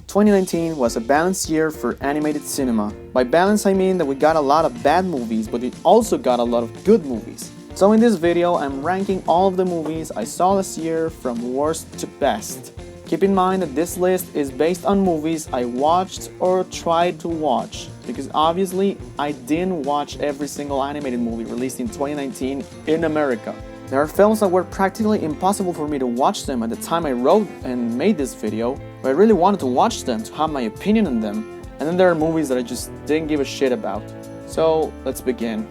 2019 was a balanced year for animated cinema. By balance I mean that we got a lot of bad movies, but we also got a lot of good movies. So in this video I'm ranking all of the movies I saw this year from worst to best. Keep in mind that this list is based on movies I watched or tried to watch, because obviously I didn't watch every single animated movie released in 2019 in America. There are films that were practically impossible for me to watch them at the time I wrote and made this video, but I really wanted to watch them to have my opinion on them, and then there are movies that I just didn't give a shit about. So let's begin.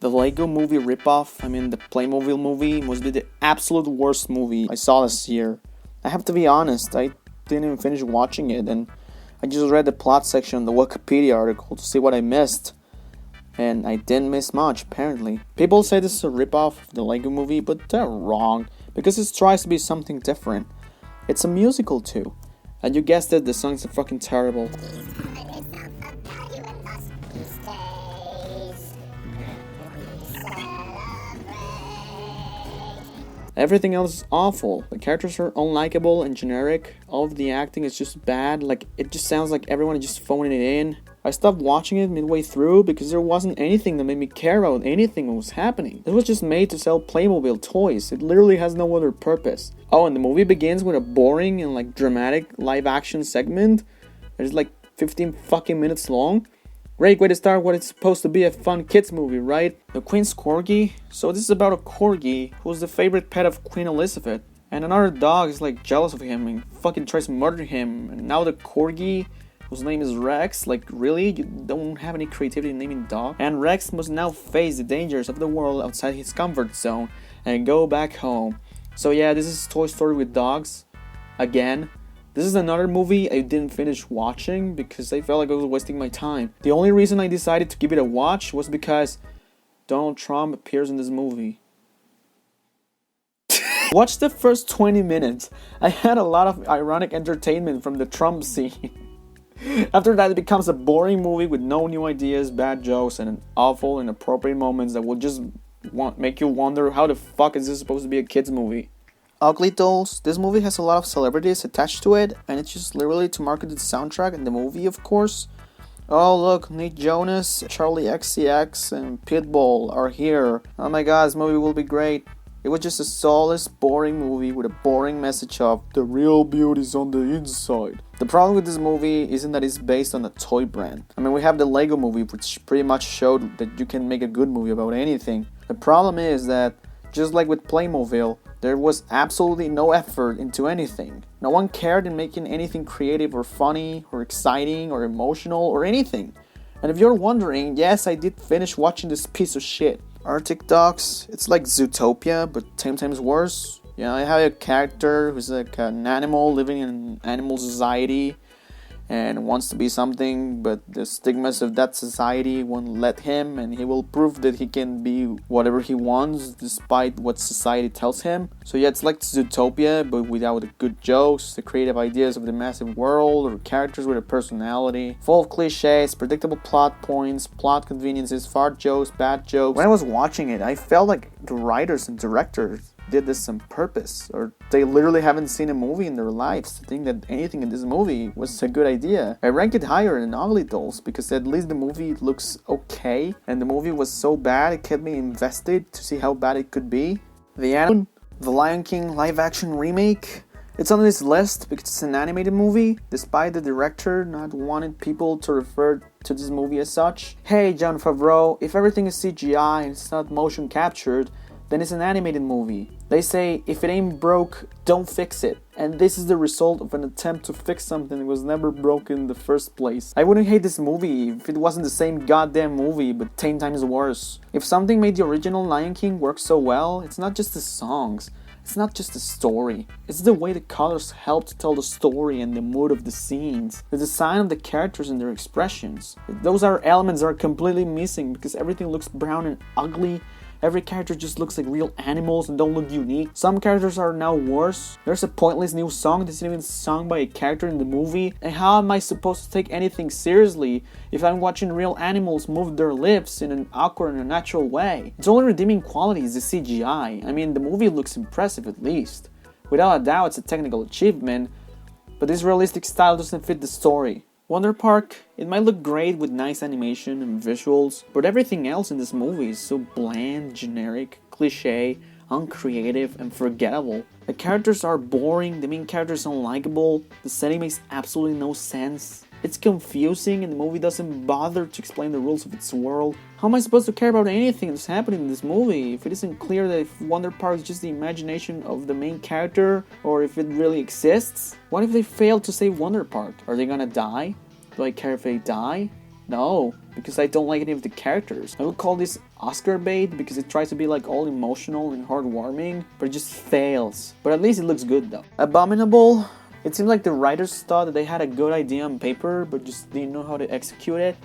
The Lego movie ripoff, the Playmobil movie, must be the absolute worst movie I saw this year. I have to be honest, I didn't even finish watching it, and I just read the plot section of the Wikipedia article to see what I missed. And I didn't miss much, apparently. People say this is a ripoff of the Lego movie, but they're wrong, because it tries to be something different. It's a musical too. And you guessed it, the songs are fucking terrible. Everything else is awful. The characters are unlikable and generic. All of the acting is just bad. It just sounds like everyone is just phoning it in. I stopped watching it midway through because there wasn't anything that made me care about anything that was happening. It was just made to sell Playmobil toys. It literally has no other purpose. Oh, and the movie begins with a boring and dramatic live action segment that is 15 fucking minutes long. Great way to start what it's supposed to be a fun kids movie, right? The Queen's Corgi. So this is about a Corgi who's the favorite pet of Queen Elizabeth. And another dog is jealous of him and fucking tries to murder him. And now the Corgi, whose name is Rex, really? You don't have any creativity in naming dog? And Rex must now face the dangers of the world outside his comfort zone and go back home. So yeah, this is Toy Story with dogs. Again. This is another movie I didn't finish watching because I felt like I was wasting my time. The only reason I decided to give it a watch was because Donald Trump appears in this movie. Watch the first 20 minutes. I had a lot of ironic entertainment from the Trump scene. After that, it becomes a boring movie with no new ideas, bad jokes, and awful, inappropriate moments that will just make you wonder how the fuck is this supposed to be a kids movie. Uglydolls. This movie has a lot of celebrities attached to it, and it's just literally to market the soundtrack and the movie, of course. Oh look, Nick Jonas, Charlie XCX, and Pitbull are here. Oh my god, this movie will be great. It was just a soulless, boring movie with a boring message of the real beauty's on the inside. The problem with this movie isn't that it's based on a toy brand. We have the Lego movie, which pretty much showed that you can make a good movie about anything. The problem is that, just like with Playmobil, there was absolutely no effort into anything. No one cared in making anything creative or funny or exciting or emotional or anything. And if you're wondering, yes, I did finish watching this piece of shit. Arctic Dogs, it's like Zootopia, but 10 times worse. I have a character who's an animal living in an animal society and wants to be something, but the stigmas of that society won't let him, and he will prove that he can be whatever he wants despite what society tells him. So yeah, it's like Zootopia, but without the good jokes, the creative ideas of the massive world, or characters with a personality, full of cliches, predictable plot points, plot conveniences, fart jokes, bad jokes. When I was watching it, I felt like the writers and directors did this on purpose, or they literally haven't seen a movie in their lives to think that anything in this movie was a good idea. I rank it higher than Uglydolls because at least the movie looks okay, and the movie was so bad it kept me invested to see how bad it could be. The Lion King live action remake. It's on this list because it's an animated movie, despite the director not wanting people to refer to this movie as such. Hey Jon Favreau, if everything is CGI and it's not motion captured, then it's an animated movie. They say, if it ain't broke, don't fix it. And this is the result of an attempt to fix something that was never broken in the first place. I wouldn't hate this movie if it wasn't the same goddamn movie, but 10 times worse. If something made the original Lion King work so well, it's not just the songs. It's not just the story. It's the way the colors help to tell the story and the mood of the scenes. The design of the characters and their expressions. Those are elements that are completely missing because everything looks brown and ugly. Every character just looks like real animals and don't look unique. Some characters are now worse. There's a pointless new song that's not even sung by a character in the movie. And how am I supposed to take anything seriously if I'm watching real animals move their lips in an awkward and unnatural way? Its only redeeming quality is the CGI. The movie looks impressive at least. Without a doubt, it's a technical achievement. but this realistic style doesn't fit the story. Wonder Park, it might look great with nice animation and visuals, but everything else in this movie is so bland, generic, cliche, uncreative, and forgettable. The characters are boring, the main character is unlikable, the setting makes absolutely no sense. It's confusing and the movie doesn't bother to explain the rules of its world. How am I supposed to care about anything that's happening in this movie if it isn't clear that if Wonder Park is just the imagination of the main character or if it really exists? What if they fail to save Wonder Park? Are they gonna die? Do I care if they die? No, because I don't like any of the characters. I would call this Oscar bait because it tries to be like all emotional and heartwarming, but it just fails. But at least it looks good though. Abominable. It seems like the writers thought that they had a good idea on paper, but just didn't know how to execute it.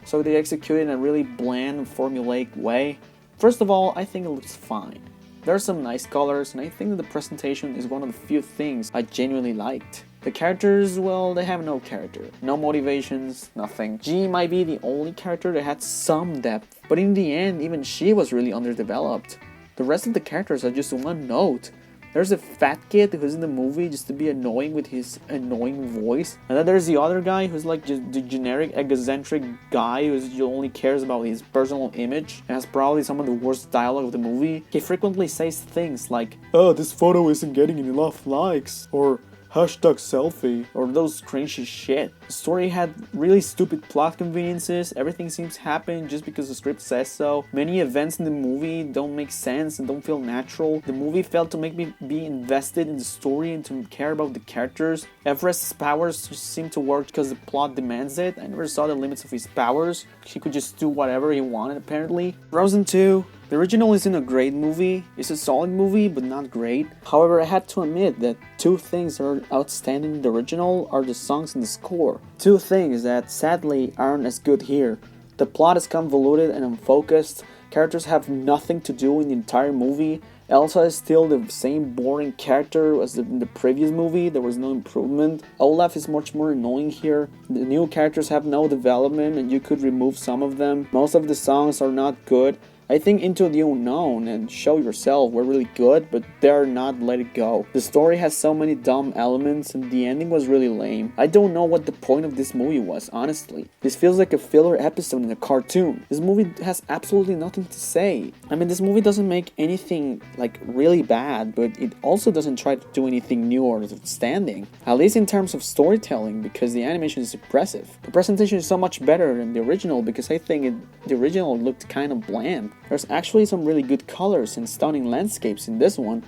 So they executed it in a really bland, formulaic way. First of all, I think it looks fine. There are some nice colors, and I think that the presentation is one of the few things I genuinely liked. The characters, well, they have no character. No motivations, nothing. G might be the only character that had some depth, but in the end, even she was really underdeveloped. The rest of the characters are just one note. There's a fat kid who's in the movie just to be annoying with his annoying voice. And then there's the other guy who's like just the generic eccentric guy who only cares about his personal image and has probably some of the worst dialogue of the movie. He frequently says things like, "Oh, this photo isn't getting enough likes," or #selfie, or those cringy shit. The story had really stupid plot conveniences, everything seems to happen just because the script says so. Many events in the movie don't make sense and don't feel natural. The movie failed to make me be invested in the story and to care about the characters. Everest's powers just seem to work because the plot demands it. I never saw the limits of his powers. He could just do whatever he wanted apparently. Frozen 2. The original isn't a great movie, it's a solid movie, but not great. However, I had to admit that two things that are outstanding in the original are the songs and the score. Two things that sadly aren't as good here. The plot is convoluted and unfocused, characters have nothing to do in the entire movie. Elsa is still the same boring character as in the previous movie, there was no improvement. Olaf is much more annoying here. The new characters have no development and you could remove some of them. Most of the songs are not good. I think Into the Unknown and Show Yourself were really good, but they're not Let It Go. The story has so many dumb elements and the ending was really lame. I don't know what the point of this movie was, honestly. This feels like a filler episode in a cartoon. This movie has absolutely nothing to say. I mean, this movie doesn't make anything like really bad, but it also doesn't try to do anything new or outstanding. At least in terms of storytelling, because the animation is impressive. The presentation is so much better than the original because I think the original looked kind of bland. There's actually some really good colors and stunning landscapes in this one,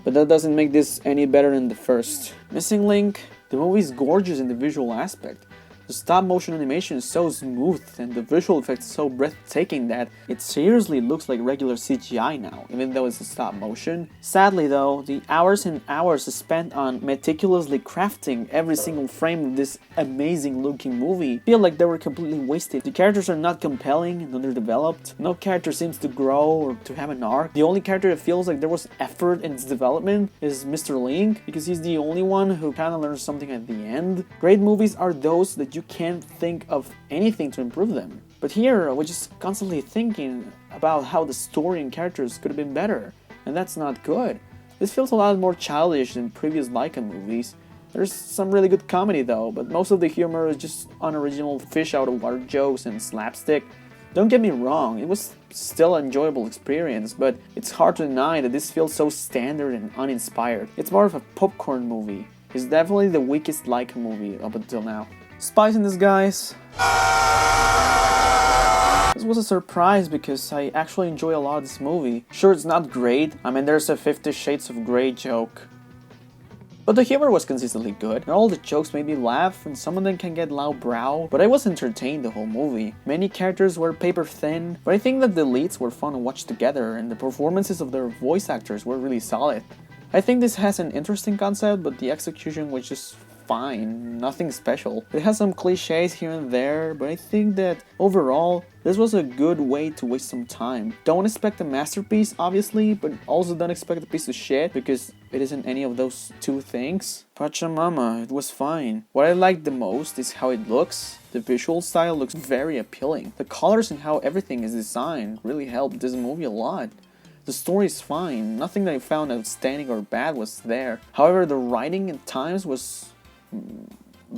but that doesn't make this any better than the first. Missing Link, the movie is gorgeous in the visual aspect. The stop motion animation is so smooth and the visual effects so breathtaking that it seriously looks like regular CGI now, even though it's a stop motion. Sadly though, the hours and hours spent on meticulously crafting every single frame of this amazing looking movie feel like they were completely wasted. The characters are not compelling and underdeveloped. No character seems to grow or to have an arc. The only character that feels like there was effort in its development is Mr. Link, because he's the only one who kind of learns something at the end. Great movies are those that you can't think of anything to improve them. But here, we're just constantly thinking about how the story and characters could have been better, and that's not good. This feels a lot more childish than previous Laika movies. There's some really good comedy though, but most of the humor is just unoriginal fish out of water jokes and slapstick. Don't get me wrong, it was still an enjoyable experience, but it's hard to deny that this feels so standard and uninspired. It's more of a popcorn movie. It's definitely the weakest Laika movie up until now. Spies in Disguise. This was a surprise because I actually enjoy a lot of this movie. Sure, it's not great. I mean, there's a 50 Shades of Grey joke. But the humor was consistently good, and all the jokes made me laugh, and some of them can get lowbrow, but I was entertained the whole movie. Many characters were paper thin, but I think that the leads were fun to watch together, and the performances of their voice actors were really solid. I think this has an interesting concept, but the execution was just fine, nothing special. It has some cliches here and there, but I think that overall, this was a good way to waste some time. Don't expect a masterpiece, obviously, but also don't expect a piece of shit, because it isn't any of those two things. Pachamama, it was fine. What I liked the most is how it looks. The visual style looks very appealing. The colors and how everything is designed really helped this movie a lot. The story is fine, nothing that I found outstanding or bad was there. However, the writing at times was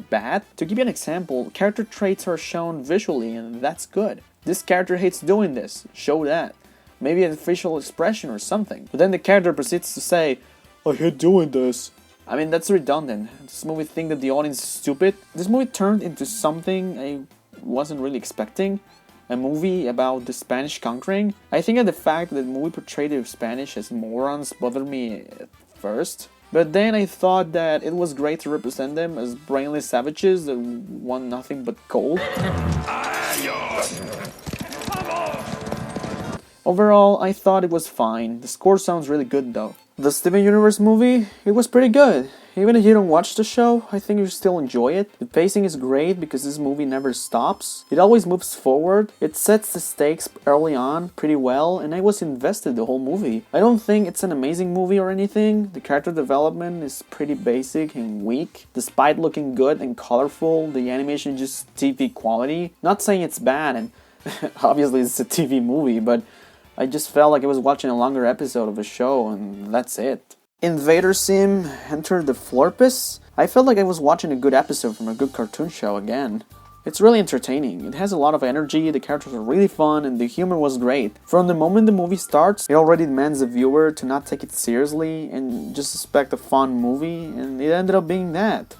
bad. To give you an example, character traits are shown visually, and that's good. This character hates doing this, show that. Maybe a facial expression or something. But then the character proceeds to say, I hate doing this. I mean, that's redundant. This movie think that the audience is stupid. This movie turned into something I wasn't really expecting. A movie about the Spanish conquering. I think that the fact that the movie portrayed the Spanish as morons bothered me at first. But then I thought that it was great to represent them as brainless savages that want nothing but gold. Overall, I thought it was fine. The score sounds really good though. The Steven Universe movie, it was pretty good. Even if you don't watch the show, I think you still enjoy it. The pacing is great because this movie never stops. It always moves forward. It sets the stakes early on pretty well, and I was invested the whole movie. I don't think it's an amazing movie or anything. The character development is pretty basic and weak. Despite looking good and colorful, the animation is just TV quality. Not saying it's bad, and obviously it's a TV movie, but I just felt like I was watching a longer episode of a show, and that's it. Invader Sim entered the Florpus. I felt like I was watching a good episode from a good cartoon show again. It's really entertaining. It has a lot of energy, the characters are really fun, and the humor was great. From the moment the movie starts, it already demands the viewer to not take it seriously and just expect a fun movie, and it ended up being that.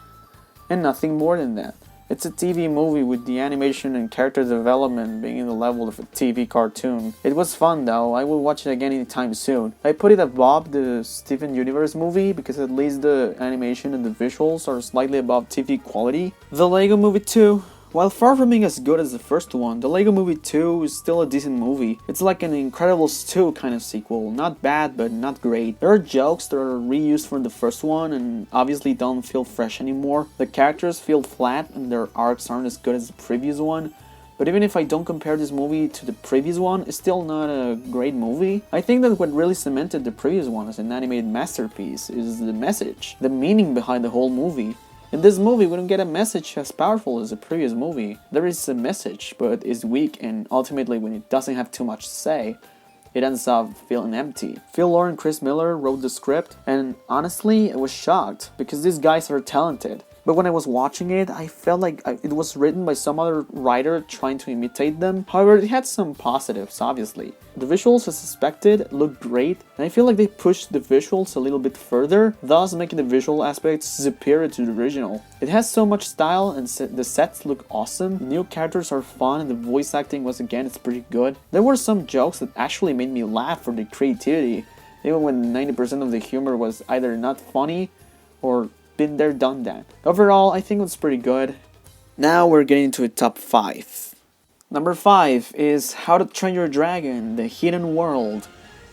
And nothing more than that. It's a TV movie with the animation and character development being in the level of a TV cartoon. It was fun though, I will watch it again anytime soon. I put it above the Steven Universe movie because at least the animation and the visuals are slightly above TV quality. The Lego Movie 2. While far from being as good as the first one, the Lego Movie 2 is still a decent movie. It's like an Incredibles 2 kind of sequel. Not bad, but not great. There are jokes that are reused from the first one and obviously don't feel fresh anymore. The characters feel flat and their arcs aren't as good as the previous one. But even if I don't compare this movie to the previous one, it's still not a great movie. I think that what really cemented the previous one as an animated masterpiece is the message, the meaning behind the whole movie. In this movie, we don't get a message as powerful as the previous movie. There is a message, but it's weak, and ultimately when it doesn't have too much to say, it ends up feeling empty. Phil Lord and Chris Miller wrote the script, and honestly, I was shocked, because these guys are talented. But when I was watching it, I felt like it was written by some other writer trying to imitate them. However, it had some positives, obviously. The visuals, as expected, looked great, and I feel like they pushed the visuals a little bit further, thus making the visual aspects superior to the original. It has so much style, and the sets look awesome, new characters are fun, and the voice acting was again, it's pretty good. There were some jokes that actually made me laugh for the creativity, even when 90% of the humor was either not funny or been there, done that. Overall, I think it was pretty good. Now we're getting into a top 5. Number 5 is How to Train Your Dragon, The Hidden World.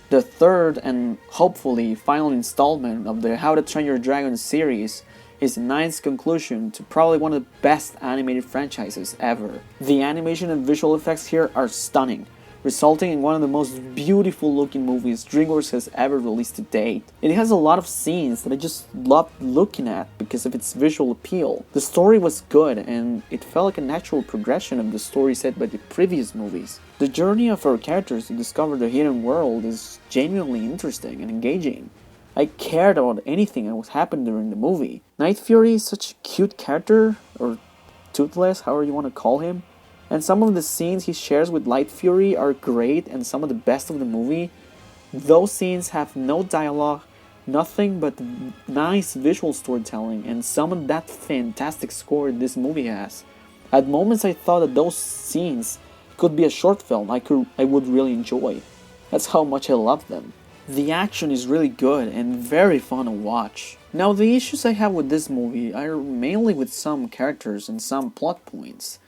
The third and hopefully final installment of the How to Train Your Dragon series is the ninth conclusion to probably one of the best animated franchises ever. The animation and visual effects here are stunning, resulting in one of the most beautiful looking movies DreamWorks has ever released to date. It has a lot of scenes that I just loved looking at because of its visual appeal. The story was good and it felt like a natural progression of the story set by the previous movies. The journey of our characters to discover the hidden world is genuinely interesting and engaging. I cared about anything that was happening during the movie. Night Fury is such a cute character, or Toothless, however you want to call him. And some of the scenes he shares with Light Fury are great and some of the best of the movie. Those scenes have no dialogue, nothing but nice visual storytelling and some of that fantastic score this movie has. At moments I thought that those scenes could be a short film I would really enjoy. That's how much I love them. The action is really good and very fun to watch. Now the issues I have with this movie are mainly with some characters and some plot points.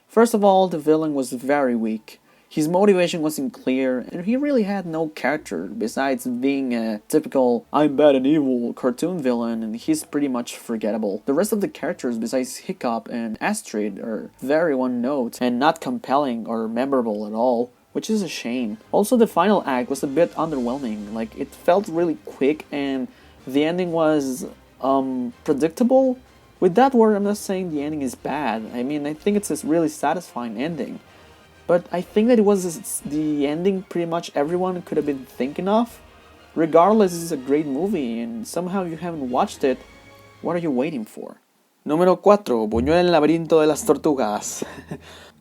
First of all, the villain was very weak. His motivation wasn't clear, and he really had no character besides being a typical I'm bad and evil cartoon villain, and he's pretty much forgettable. The rest of the characters besides Hiccup and Astrid are very one-note and not compelling or memorable at all, which is a shame. Also, the final act was a bit underwhelming. Like, it felt really quick and the ending was predictable. With that word, I'm not saying the ending is bad. I mean, I think it's a really satisfying ending. But I think that it was the ending pretty much everyone could have been thinking of. Regardless, it's a great movie, and somehow you haven't watched it, what are you waiting for? Número 4. Buñuel en el laberinto de las tortugas.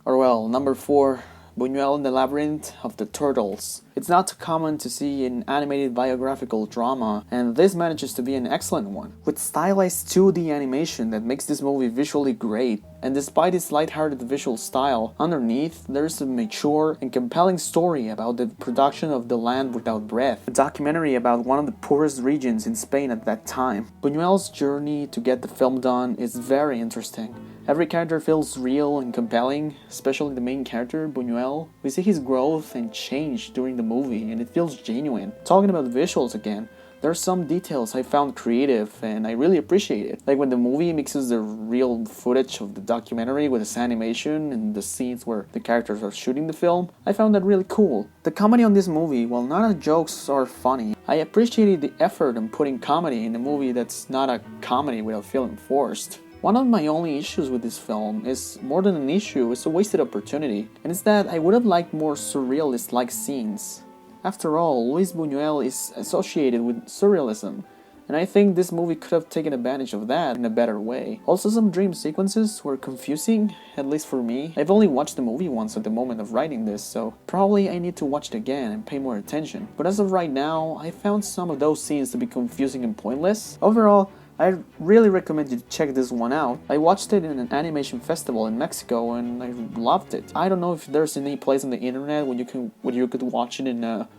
Or well, number 4. Buñuel in the Labyrinth of the Turtles. It's not common to see an animated biographical drama, and this manages to be an excellent one, with stylized 2D animation that makes this movie visually great. And despite its lighthearted visual style, underneath there's a mature and compelling story about the production of The Land Without Breath, a documentary about one of the poorest regions in Spain at that time. Buñuel's journey to get the film done is very interesting. Every character feels real and compelling, especially the main character, Buñuel. We see his growth and change during the movie, and it feels genuine. Talking about visuals again, there are some details I found creative and I really appreciate it. Like when the movie mixes the real footage of the documentary with its animation and the scenes where the characters are shooting the film, I found that really cool. The comedy on this movie, while none of the jokes are funny, I appreciated the effort in putting comedy in a movie that's not a comedy without feeling forced. One of my only issues with this film is, more than an issue, it's a wasted opportunity, and it's that I would have liked more surrealist-like scenes. After all, Luis Buñuel is associated with surrealism, and I think this movie could have taken advantage of that in a better way. Also, some dream sequences were confusing, at least for me. I've only watched the movie once at the moment of writing this, so probably I need to watch it again and pay more attention. But as of right now, I found some of those scenes to be confusing and pointless. Overall, I really recommend you to check this one out. I watched it in an animation festival in Mexico and I loved it. I don't know if there's any place on the internet where you could watch it in a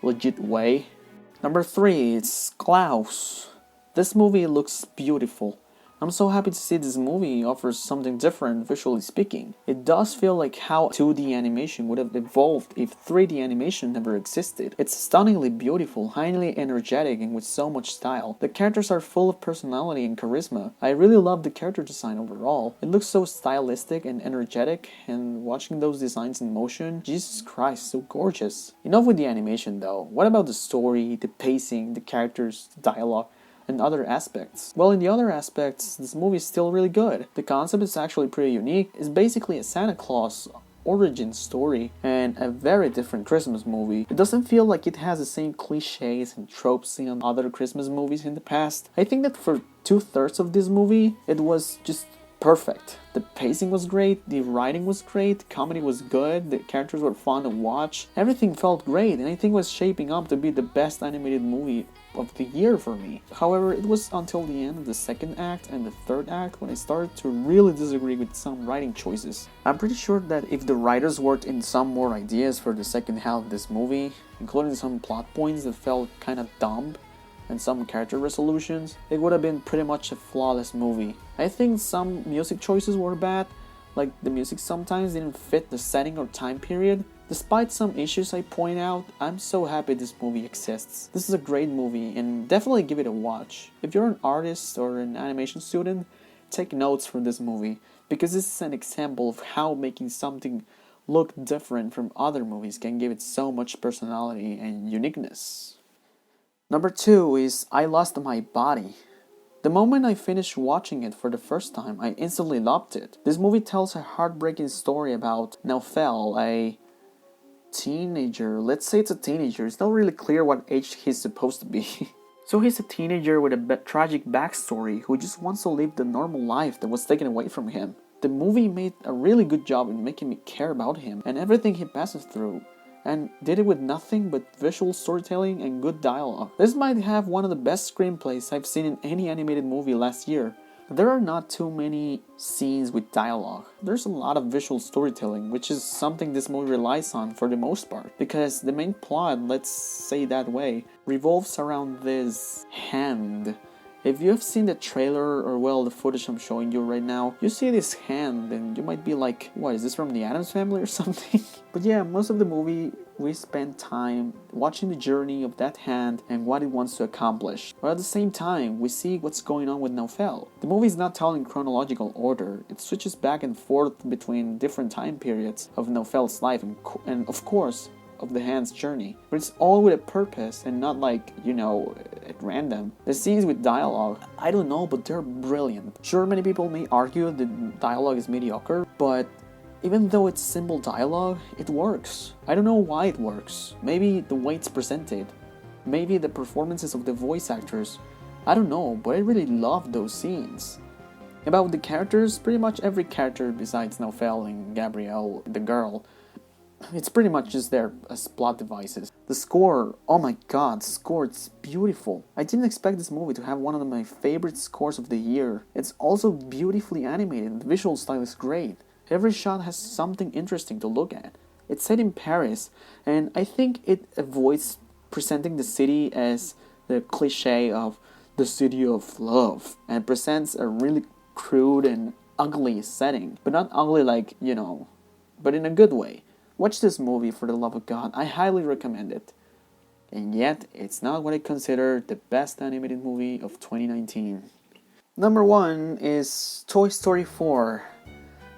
legit way. Number 3, it's Klaus. This movie looks beautiful. I'm so happy to see this movie offers something different visually speaking. It does feel like how 2D animation would have evolved if 3D animation never existed. It's stunningly beautiful, highly energetic, and with so much style. The characters are full of personality and charisma. I really love the character design overall. It looks so stylistic and energetic, and watching those designs in motion, Jesus Christ, so gorgeous. Enough with the animation though. What about the story, the pacing, the characters, the dialogue, and other aspects? Well, in the other aspects, this movie is still really good. The concept is actually pretty unique. It's basically a Santa Claus origin story and a very different Christmas movie. It doesn't feel like it has the same cliches and tropes seen on other Christmas movies in the past. I think that for 2/3 of this movie, it was just perfect. The pacing was great, the writing was great, comedy was good, the characters were fun to watch. Everything felt great, and I think it was shaping up to be the best animated movie of the year for me. However, it was until the end of the second act and the third act when I started to really disagree with some writing choices. I'm pretty sure that if the writers worked in some more ideas for the second half of this movie, including some plot points that felt kinda dumb, and some character resolutions, it would have been pretty much a flawless movie. I think some music choices were bad, like the music sometimes didn't fit the setting or time period. Despite some issues I point out, I'm so happy this movie exists. This is a great movie and definitely give it a watch. If you're an artist or an animation student, take notes from this movie, because this is an example of how making something look different from other movies can give it so much personality and uniqueness. Number 2 is I Lost My Body. The moment I finished watching it for the first time, I instantly loved it. This movie tells a heartbreaking story about Naufel, a teenager. Let's say it's a teenager. It's not really clear what age he's supposed to be. So he's a teenager with a tragic backstory who just wants to live the normal life that was taken away from him. The movie made a really good job in making me care about him and everything he passes through, and did it with nothing but visual storytelling and good dialogue. This might have one of the best screenplays I've seen in any animated movie last year. There are not too many scenes with dialogue. There's a lot of visual storytelling, which is something this movie relies on for the most part, because the main plot, let's say that way, revolves around this hand. If you have seen the trailer or well the footage I'm showing you right now, you see this hand and you might be like, what, is this from the Addams Family or something? But yeah, most of the movie we spend time watching the journey of that hand and what it wants to accomplish. But at the same time, we see what's going on with Naufel. The movie is not telling chronological order. It switches back and forth between different time periods of Naufel's life and of course, of the hand's journey. But it's all with a purpose and not like, at random. The scenes with dialogue, I don't know, but they're brilliant. Sure, many people may argue the dialogue is mediocre, but even though it's simple dialogue, it works. I don't know why it works. Maybe the way it's presented. Maybe the performances of the voice actors. I don't know, but I really love those scenes. About the characters, pretty much every character besides Naufel and Gabrielle, the girl, it's pretty much just there as plot devices. The score, oh my god, the score, it's beautiful. I didn't expect this movie to have one of my favorite scores of the year. It's also beautifully animated, the visual style is great. Every shot has something interesting to look at. It's set in Paris, and I think it avoids presenting the city as the cliche of the city of love, and presents a really crude and ugly setting. But not ugly like, but in a good way. Watch this movie, for the love of God. I highly recommend it. And yet, it's not what I consider the best animated movie of 2019. Number 1 is Toy Story 4.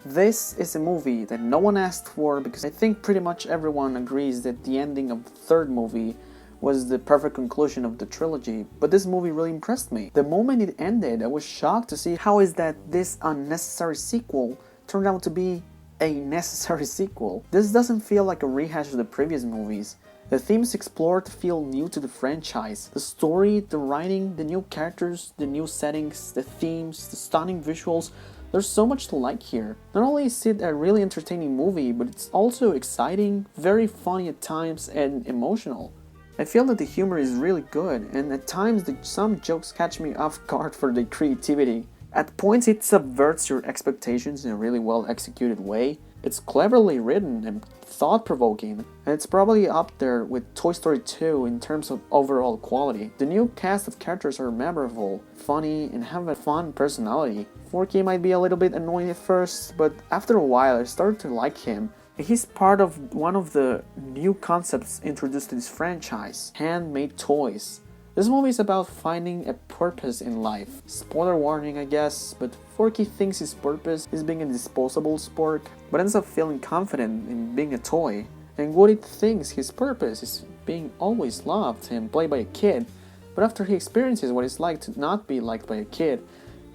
This is a movie that no one asked for because I think pretty much everyone agrees that the ending of the third movie was the perfect conclusion of the trilogy, but this movie really impressed me. The moment it ended, I was shocked to see how is that this unnecessary sequel turned out to be a necessary sequel. This doesn't feel like a rehash of the previous movies. The themes explored feel new to the franchise. The story, the writing, the new characters, the new settings, the themes, the stunning visuals, there's so much to like here. Not only is it a really entertaining movie, but it's also exciting, very funny at times, and emotional. I feel that the humor is really good, and at times some jokes catch me off guard for their creativity. At points it subverts your expectations in a really well executed way. It's cleverly written and thought-provoking, and it's probably up there with Toy Story 2 in terms of overall quality. The new cast of characters are memorable, funny, and have a fun personality. Forky might be a little bit annoying at first, but after a while I started to like him. He's part of one of the new concepts introduced to this franchise, handmade toys. This movie is about finding a purpose in life. Spoiler warning, I guess, but Forky thinks his purpose is being a disposable spork, but ends up feeling confident in being a toy. And Woody thinks his purpose is being always loved and played by a kid, but after he experiences what it's like to not be liked by a kid,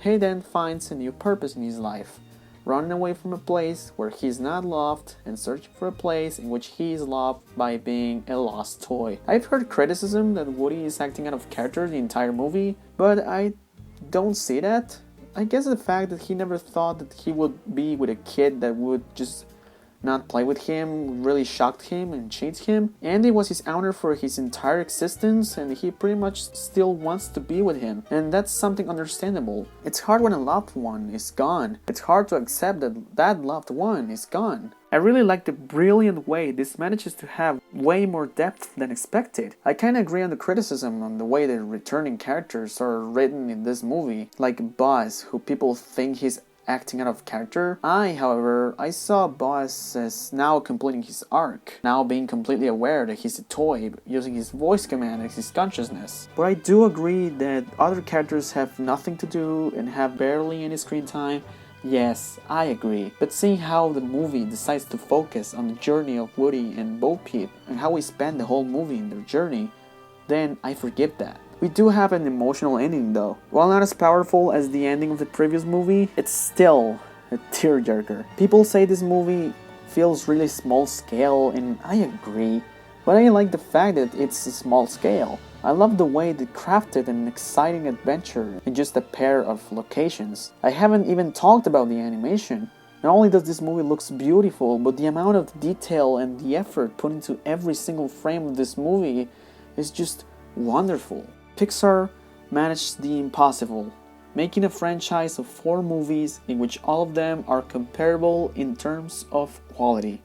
he then finds a new purpose in his life. Running away from a place where he's not loved and searching for a place in which he is loved by being a lost toy. I've heard criticism that Woody is acting out of character the entire movie, but I don't see that. I guess the fact that he never thought that he would be with a kid that would just not play with him really shocked him and changed him. Andy was his owner for his entire existence, and he pretty much still wants to be with him, and that's something understandable. It's hard when a loved one is gone. It's hard to accept that that loved one is gone. I really like the brilliant way this manages to have way more depth than expected. I kinda agree on the criticism on the way the returning characters are written in this movie, like Buzz, who people think he's acting out of character. However, I saw Buzz as now completing his arc, now being completely aware that he's a toy, using his voice command as his consciousness. But I do agree that other characters have nothing to do and have barely any screen time. Yes, I agree. But seeing how the movie decides to focus on the journey of Woody and Bo Peep and how we spend the whole movie in their journey, then I forgive that. We do have an emotional ending though. While not as powerful as the ending of the previous movie, it's still a tearjerker. People say this movie feels really small scale, and I agree. But I like the fact that it's a small scale. I love the way they crafted an exciting adventure in just a pair of locations. I haven't even talked about the animation. Not only does this movie look beautiful, but the amount of detail and the effort put into every single frame of this movie is just wonderful. Pixar managed the impossible, making a franchise of 4 movies in which all of them are comparable in terms of quality.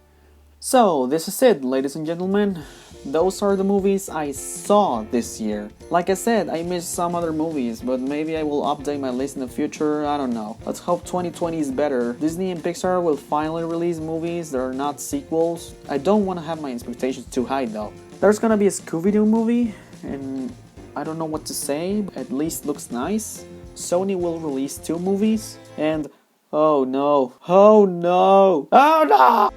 So, this is it, ladies and gentlemen. Those are the movies I saw this year. Like I said, I missed some other movies, but maybe I will update my list in the future, I don't know. Let's hope 2020 is better. Disney and Pixar will finally release movies that are not sequels. I don't want to have my expectations too high though. There's gonna be a Scooby-Doo movie, and I don't know what to say, but at least looks nice. Sony will release 2 movies, and oh no, oh no, oh no!